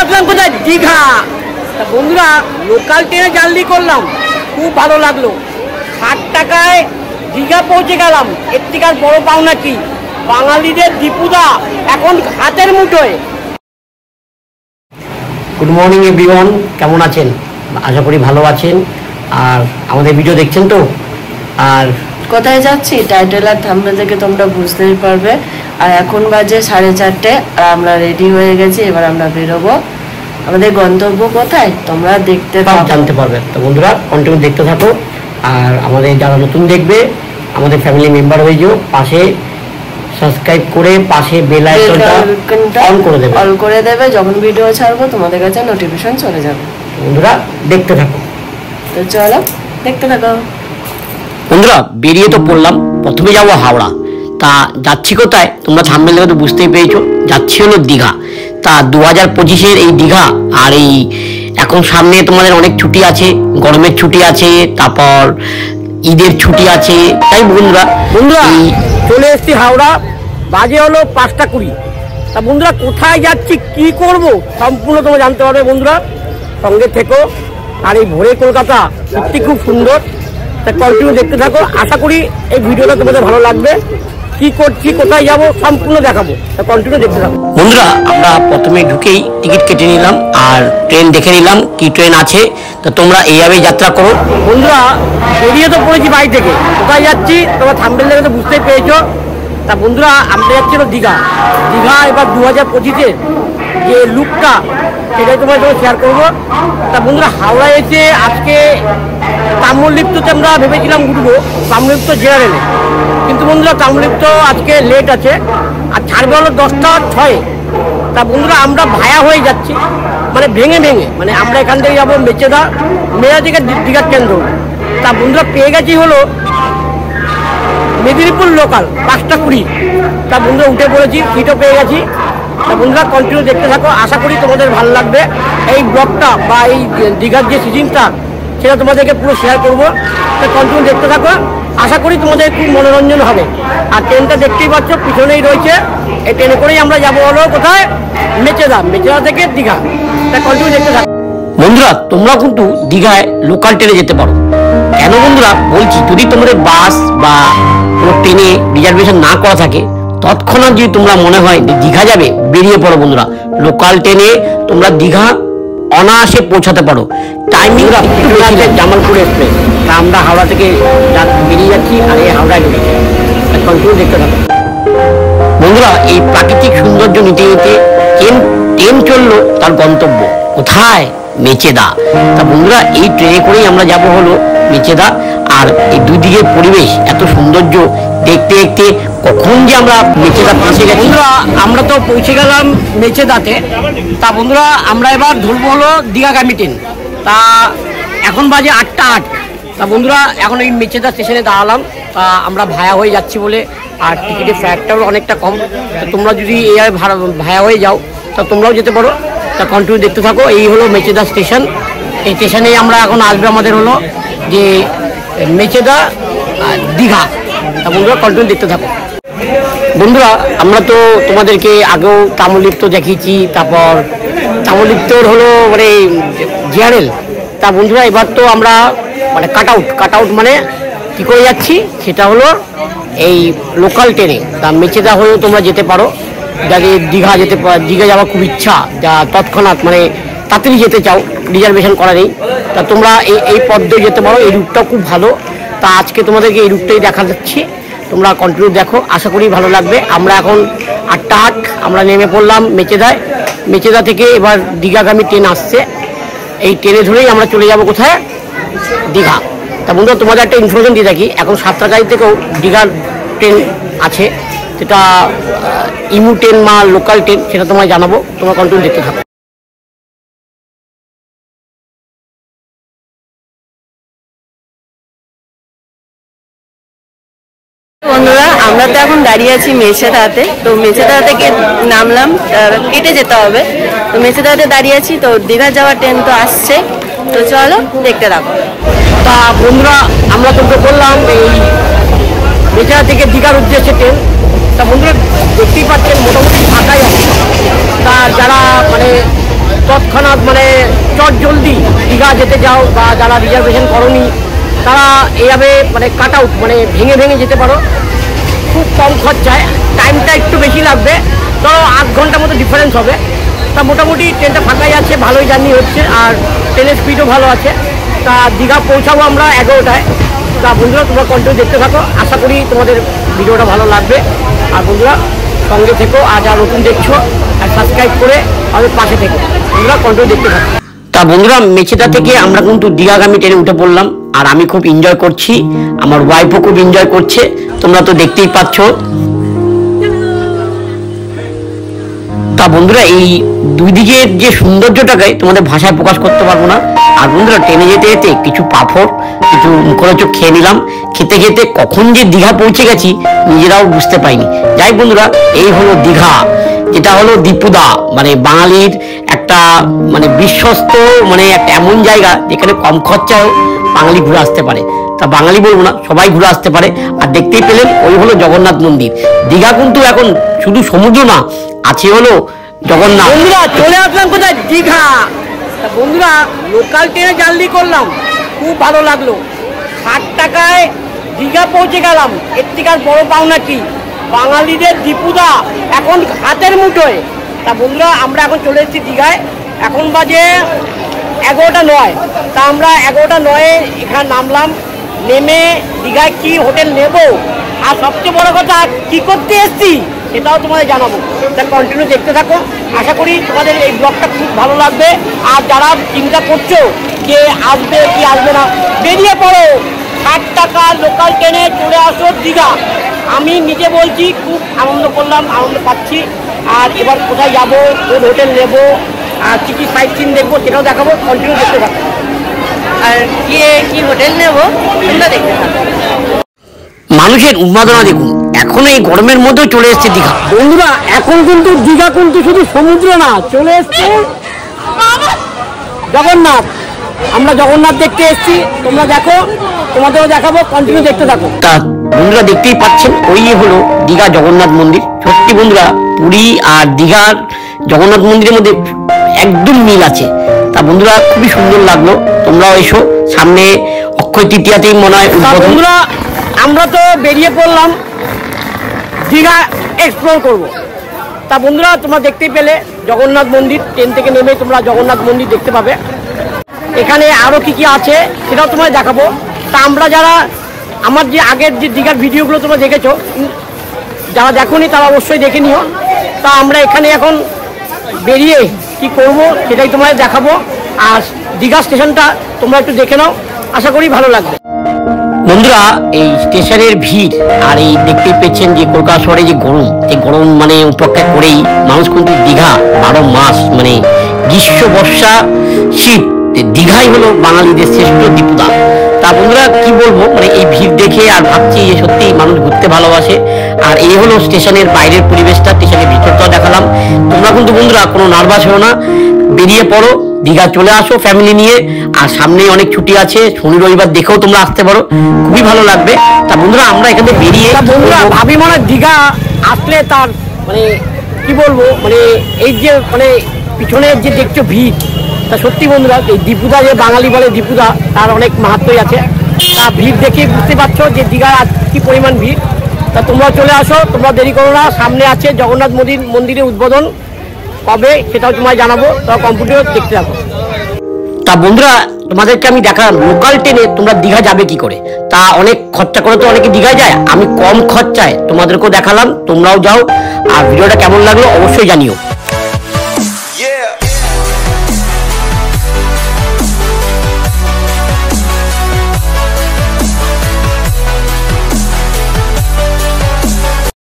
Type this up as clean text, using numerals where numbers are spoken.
আসলাম কোথায়? দীঘা। তা বন্ধুরা লোকাল ট্রেনে জার্নি করলাম, খুব ভালো লাগলো। 60 টাকায় দীঘা পৌঁছে গেলাম। এর থেকে আর বড় পাওনা কি? বাঙালিদের দীপুদা এখন হাতের মুঠোয়। গুড মর্নিং এভরিওয়ান, কেমন আছেন? আশা করি ভালো আছেন। আর আমাদের ভিডিও দেখছেন তো। আর কোথায় যাচ্ছি টাইটেল আর থাম্বনেল থেকে তোমরা বুঝতেই পারবে। আর এখন বাজে 4:30 আর আমরা রেডি হয়ে গেছি। এবার আমরা বেরোবো। আমাদের গন্তব্য কোথায় তোমরা দেখতে জানতে পারবে। তো বন্ধুরা কন্টিনিউ দেখতে থাকো। আর আমাদের যারা নতুন দেখবে আমাদের ফ্যামিলি মেম্বার হয়ে যাও, পাশে সাবস্ক্রাইব করে পাশে বেল আইকনটা অন করে দেবে। অল করে দেবে, যখন ভিডিও ছাড়বো তোমাদের কাছে নোটিফিকেশন চলে যাবে। বন্ধুরা দেখতে থাকো। তো চলো দেখতে থাকো। বন্ধুরা বেরিয়ে তো পড়লাম। প্রথমে যাবো হাওড়া। তা যাচ্ছি কোথায় তোমরা থাম্বনেল দেখে তো বুঝতেই পেরেছো, যাচ্ছি হলো দীঘা। তা 2025-এর এই দীঘা। আর এই এখন সামনে তোমাদের অনেক ছুটি আছে, গরমের ছুটি আছে, তারপর ঈদের ছুটি আছে। তাই বন্ধুরা চলে এসছি হাওড়া। বাজে হলো 5:20। তা বন্ধুরা কোথায় যাচ্ছি, কি করব, সম্পূর্ণ তোমরা জানতে পারবে। বন্ধুরা সঙ্গে থেকো। আর এই ভোরে কলকাতা সত্যি খুব সুন্দর। তা কন্টিনিউ দেখতে থাকো। আশা করি এই ভিডিওটা তোমাদের ভালো লাগবে। কি করছি, কোথায় যাব, সম্পূর্ণ দেখাবো। তা কন্টিনিউ দেখতে থাকো। বন্ধুরা আমরা প্রথমে ঢুকেই টিকিট কেটে নিলাম আর ট্রেন দেখে নিলাম কি ট্রেন আছে। তো তোমরা এইভাবেই যাত্রা করো। বন্ধুরা বেরিয়ে তো পড়েছি বাড়ি থেকে। কোথায় যাচ্ছি তোমরা থাম্বনেল দেখে তো বুঝতেই পেরেছো। তা বন্ধুরা আমরা যাচ্ছি দীঘা। দীঘা এবার 2025-এর যে লুকটা সেটাই তোমার সঙ্গে শেয়ার করবো। তা বন্ধুরা হাওড়ায় এসে আজকে তাম্রলিপ্ততে আমরা ভেবেছিলাম উঠবো, তাম্রলিপ্ত জেনারেলে। কিন্তু বন্ধুরা তাম্রলিপ্ত আজকে লেট আছে আর ছাড়বে হলো 10:06। তা বন্ধুরা আমরা ভায়া হয়ে যাচ্ছি, মানে ভেঙে ভেঙে, মানে আমরা এখান থেকে যাবো মেচেদা, মেলা থেকে দীঘার কেন্দ্র। তা বন্ধুরা পেয়ে গেছি হলো মেদিনীপুর লোকাল 5:20। তা বন্ধুরা উঠে পড়েছি, সিটও পেয়ে গেছি। তা বন্ধুরা কন্টিনিউ দেখতে থাকো। আশা করি তোমাদের ভালো লাগবে এই ব্লগটা বা এই দীঘার যে সিজনটা সেটা তোমাদেরকে পুরো শেয়ার করবো। তা কন্টিনিউ দেখতে থাকো। আশা করি তোমাদের খুব মনোরঞ্জন হবে। আর ট্রেনটা দেখতেই পাচ্ছ পিছনেই রয়েছে। এই ট্রেনে করেই আমরা যাবো হলো কোথায়? মেচেদা। মেচেদা থেকে দীঘা। তা কন্টিনিউ দেখতে থাকো। বন্ধুরা তোমরা কিন্তু দীঘায় লোকাল ট্রেনে যেতে পারো। কেন বন্ধুরা বলছি, যদি তোমাদের বাস বা কোনো ট্রেনে রিজার্ভেশন না করা থাকে, তৎক্ষণাৎ যদি তোমরা মনে হয় যে দীঘা যাবে, বেরিয়ে পড়ো বন্ধুরা। লোকাল ট্রেনে তোমরা দীঘা অনায়াসে পৌঁছাতে পারো। Timing Jamalpur express. তা আমরা হাওড়া থেকে বেরিয়ে যাচ্ছি আর এই হাওড়ায় ঢুকেছি। কন্টিনিউ দেখতে থাকো। বন্ধুরা এই প্রাকৃতিক সৌন্দর্য নিতে নিতে ট্রেন চললো তার গন্তব্য কোথায়? মেচেদা। তা বন্ধুরা এই ট্রেনে করেই আমরা যাব হলো মেচেদা। আর এই দুই দিকের পরিবেশ এত সৌন্দর্য দেখতে দেখতে কখন যে আমরা মেচেদা পৌঁছে গেছি। বন্ধুরা আমরা তো পৌঁছে গেলাম মেচেদাতে। তা বন্ধুরা আমরা এবার ধরবো হলো দীঘাগামী ট্রেন। তা এখন বাজে 8:08। তা বন্ধুরা এখন এই মেচেদা স্টেশনে দাঁড়ালাম। তা আমরা ভায়া হয়ে যাচ্ছি বলে, আর টিকিটের ফ্যারটাও অনেকটা কম। তা তোমরা যদি এই ভায়া হয়ে যাও তা তোমরাও যেতে পারো। তা কন্টিনিউ দেখতে থাকো। এই হলো মেচেদা স্টেশন। এই স্টেশনেই আমরা এখন আসবে আমাদের হলো যে মেচেদা দীঘা। তা বন্ধুরা কন্টিনিউ দেখতে থাকো। বন্ধুরা আমরা তো তোমাদেরকে আগেও তাম্রলিপ্ত দেখিয়েছি, তারপর তাম্রলিপ্তর হলো মানে জেনারেল। তা বন্ধুরা এবার তো আমরা মানে কাট আউট মানে কী করে যাচ্ছি সেটা হলো এই লোকাল ট্রেনে। তা মেচেদা হয়েও তোমরা যেতে পারো। যাদের দীঘা যাওয়ার খুব ইচ্ছা, যা তৎক্ষণাৎ মানে তাড়াতাড়ি যেতে চাও, রিজার্ভেশন করা নেই, তা তোমরা এই পথ দিয়ে যেতে পারো। এই রুটটাও খুব ভালো। তা আজকে তোমাদেরকে এই রুটটাই দেখা যাচ্ছে। তোমরা কন্টিনিউ দেখো, আশা করি ভালো লাগবে। আমরা এখন 8:08 আমরা নেমে পড়লাম মেচেদায়। মেচেদা থেকে এবার দীঘাগামী ট্রেন আসছে। এই ট্রেনে ধরেই আমরা চলে যাব কোথায়? দীঘা। তা বন্ধুরা তোমাদের একটা ইনফরমেশন দিয়ে থাকি, এখন সাঁতরাগাছি থেকেও দীঘার ট্রেন আছে, সেটা ইমু ট্রেন বা লোকাল ট্রেন, সেটা তোমায় জানাবো। তোমরা কন্টিনিউ দেখতে থাকো। বন্ধুরা আমরা তো এখন দাঁড়িয়ে আছি মেচেদাতে। তো মেচেদা থেকে নামলাম, কেটে যেতে হবে। তো মেচেদাতে দাঁড়িয়ে আছি। তো দীঘা যাওয়ার ট্রেন তো আসছে। তো চলো দেখতে থাকো। তা বন্ধুরা আমরা তো বললাম এই মেচেদা থেকে দীঘার উদ্দেশ্যে ট্রেন। তা বন্ধুরা দেখতেই পাচ্ছেন মোটামুটি ফাঁকাই আছে। তা যারা মানে তৎক্ষণাৎ মানে চট জলদি দীঘা যেতে চাও বা যারা রিজার্ভেশন করনি তারা এইভাবে মানে কাট আউট মানে ভেঙে ভেঙে যেতে পারো। খুব কম খরচায়, টাইমটা একটু বেশি লাগবে, ধরো 8 ঘন্টার মতো ডিফারেন্স হবে। তা মোটামুটি ট্রেনটা ফাঁকাই আছে, ভালোই জার্নি হচ্ছে, আর ট্রেনের স্পিডও ভালো আছে। তা দীঘা পৌঁছাবো আমরা 11টায়। তা বন্ধুরা তোমরা কন্টিনিউ দেখতে থাকো, আশা করি তোমাদের ভিডিওটা ভালো লাগবে। আর বন্ধুরা সঙ্গে থেকো, আর যারা নতুন দেখছো আর সাবস্ক্রাইব করে আমাদের পাশে থেকো, বন্ধুরা কন্টিনিউ দেখতে থাকো। তা বন্ধুরা মেচেদা থেকে আমরা কিন্তু দীঘাগামী ট্রেনে উঠে পড়লাম, আর আমি খুব এনজয় করছি, আমার ওয়াইফও খুব এনজয় করছে, তোমরা তো দেখতেই পাচ্ছ। তা বন্ধুরা এই দুই দিকের যে সৌন্দর্যটাকে তোমাদের ভাষায় প্রকাশ করতে পারবো না। আর বন্ধুরা ট্রেনে যেতে যেতে কিছু পাঁপড়, কিছু মুখরোচক খেয়ে নিলাম, খেতে খেতে কখন যে দীঘা পৌঁছে গেছি নিজেরাও বুঝতে পাইনি। যাই বন্ধুরা, এই হলো দীঘা, যেটা হলো দীপুদা, মানে বাঙালির একটা মানে বিশ্বস্ত মানে একটা এমন জায়গা যেখানে কম খরচায় বাঙালি ঘুরে আসতে পারে। তা বাঙালি বলবো না, সবাই ঘুরে আসতে পারে। আর দেখতেই পেলেন ওই হলো জগন্নাথ মন্দির। দীঘা কিন্তু এখন শুধু সমুদ্র না, আছে হলো জগন্নাথ। বন্ধুরা চলে আসলাম কোথায়? দীঘা। তা বন্ধুরা লোকাল ট্রেনে জার্নি করলাম, খুব ভালো লাগলো। 60 টাকায় দীঘা পৌঁছে গেলাম, এর থেকে আর বড় পাওনা কি? বাঙালিদের দীপুদা এখন হাতের মুঠোয়। তা বন্ধুরা আমরা এখন চলে এসেছি দীঘায়, এখন বাজে 11টা 9। তা আমরা 11টা 9 এখানে নামলাম। নেমে দীঘায় কি হোটেল নেব, আর সবচেয়ে বড় কথা কি করতে এসেছি সেটাও তোমাদের জানাবো। তা কন্টিনিউ দেখতে থাকো, আশা করি তোমাদের এই ব্লগটা খুব ভালো লাগবে। আর যারা চিন্তা করছো যে আসবে কি আসবে না, বেরিয়ে পড়ো। 60 টাকা লোকাল ট্রেনে চলে আসো দীঘা। আমি নিজে বলছি খুব আনন্দ করলাম, আনন্দ পাচ্ছি। আর এবার কোথায় যাবো, কোন হোটেল নেবো, আর কী কী সাইট সিন দেখবো সেটাও দেখাবো, কন্টিনিউ দেখতে থাকো। আর গিয়ে কি হোটেল নেবো তোমরা দেখতে থাকো। মানুষের উন্মাদনা দেখুন, এখন এই গরমের মধ্যেও চলে এসছে দীঘা। বন্ধুরা এখন কিন্তু দীঘা কিন্তু শুধু সমুদ্র না, চলে এসছে জগন্নাথ। আমরা জগন্নাথ দেখতে এসেছি, তোমরা দেখো, তোমাদেরও দেখাবো, কন্টিনিউ দেখতে থাকো। তা বন্ধুরা দেখতেই পাচ্ছেন ওই হলো দীঘা জগন্নাথ মন্দির। সত্যি বন্ধুরা পুরী আর দীঘার জগন্নাথ মন্দিরের মধ্যে একদম মিল আছে। তা বন্ধুরা খুবই সুন্দর লাগলো, তোমরাও এসো, সামনে অক্ষয় তৃতীয়াতেই মনে হয় তা উদ্বোধন। বন্ধুরা আমরা তো বেরিয়ে পড়লাম দীঘা এক্সপ্লোর করব। তা বন্ধুরা তোমরা দেখতেই পেলে জগন্নাথ মন্দির, ট্রেন থেকে নেমে তোমরা জগন্নাথ মন্দির দেখতে পাবে। এখানে আরও কি কি আছে সেটাও তোমায় দেখাবো। তা আমরা যারা আমার যে আগের যে দীঘার ভিডিওগুলো তোমরা দেখেছো, যারা দেখোনি তারা অবশ্যই দেখে নিও। তা আমরা এখানে এখন বেরিয়ে কি করব সেটাই তোমায় দেখাবো। আর দীঘা স্টেশনটা তোমরা একটু দেখে নাও, আশা করি ভালো লাগবে। বন্ধুরা এই স্টেশনের ভিড় আর এই দেখতেই পেয়েছেন যে কলকাতা শহরে যে গরম, এই গরম মানে উপেক্ষা করেই মানুষ কিন্তু দীঘা 12 মাস মানে গ্রীষ্ম বর্ষা শীত, দীঘাই হলো বাঙালিদের শ্রেষ্ঠ দীপুদা। তা বন্ধুরা কি বলবো, মানে এই ভিড় দেখে আর ভাবছি যে সত্যি মানুষ ঘুরতে ভালোবাসে। আর এই হলো স্টেশনের বাইরের পরিবেশটা, স্টেশনের ভিতরটাও দেখালাম। তোমরা কিন্তু বন্ধুরা কোনো নার্ভাস হও না, বেরিয়ে পড়ো, দীঘা চলে আসো ফ্যামিলি নিয়ে। আর সামনে অনেক ছুটি আছে, শনি রবিবার দেখেও তোমরা আসতে পারো, খুবই ভালো লাগবে। তা বন্ধুরা আমরা এখানে বেরিয়ে তা বন্ধুরা ভাবি মনে হয় দীঘা আসলে তার মানে কি বলবো, মানে এই যে মানে পিছনের যে দেখছো ভিড়, তা সত্যি বন্ধুরা এই দীপুদা যে বাঙালি বলে দীপুদা, তার অনেক মাহাত্ম্যই আছে। তা ভিড় দেখে বুঝতে পারছো যে দীঘার আজ কি পরিমাণ ভিড়। তা তোমরা চলে আসো, তোমরা দেরি করো না, সামনে আছে জগন্নাথ মন্দিরের উদ্বোধন, কবে সেটাও তোমায় জানাবো, তা কম্পিউটার দেখতে যাবো। তা বন্ধুরা তোমাদেরকে আমি দেখালাম লোকাল ট্রেনে তোমরা দীঘা যাবে কি করে। তা অনেক খরচা করে তো অনেকে দীঘায় যায়, আমি কম খরচায় তোমাদেরকেও দেখালাম, তোমরাও যাও। আর ভিডিওটা কেমন লাগলো অবশ্যই জানিও।